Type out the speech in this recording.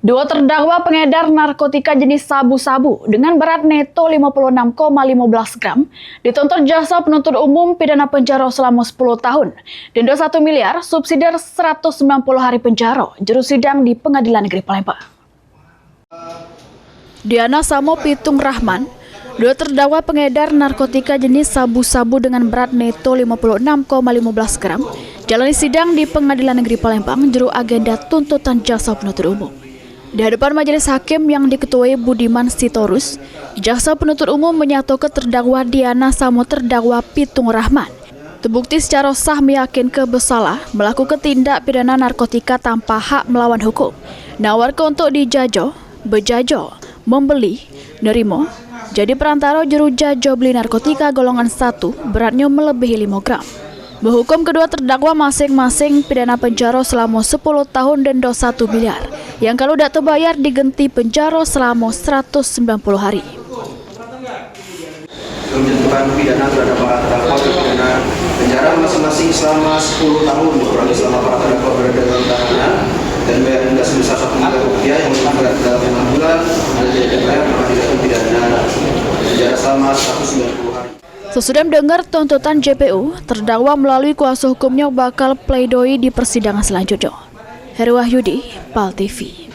Dua terdakwa pengedar narkotika jenis sabu-sabu dengan berat neto 56,15 gram dituntut jaksa penuntut umum pidana penjara selama 10 tahun, denda 1 miliar, subsidi 190 hari penjara, juru sidang di Pengadilan Negeri Palembang. Diana Samo Pitung Rahman, dua terdakwa pengedar narkotika jenis sabu-sabu dengan berat neto 56,15 gram, jalani sidang di Pengadilan Negeri Palembang, juru agenda tuntutan jaksa penuntut umum. Di hadapan majelis hakim yang diketuai Budiman Sitorus, jaksa penuntut umum menyatakan terdakwa Diana Samo terdakwa Pitung Rahman terbukti secara sah meyakinkan bersalah melakukan tindak pidana narkotika tanpa hak melawan hukum, nawarkan untuk dijajo, bejajo, membeli, nerimo, jadi perantara juru jajo beli narkotika golongan 1 beratnya melebihi 5 gram. Menghukum kedua terdakwa masing-masing pidana penjara selama 10 tahun denda 1 miliar, yang kalau tidak terbayar digenti penjara selama 190 hari. Menjatuhkan pidana terhadap para terdakwa pidana penjara masing-masing selama 10 tahun dikurangi selama para terdakwa berada dalam tahanan dan bayar denda sebesar 1 miliar rupiah yang berada dalam 6 bulan dan tidak dibayar maka dijatuhkan pidana penjara selama 190 hari. Sesudah mendengar tuntutan JPU, terdakwa melalui kuasa hukumnya bakal pledoi di persidangan selanjutnya. Heri Wahyudi, PAL TV.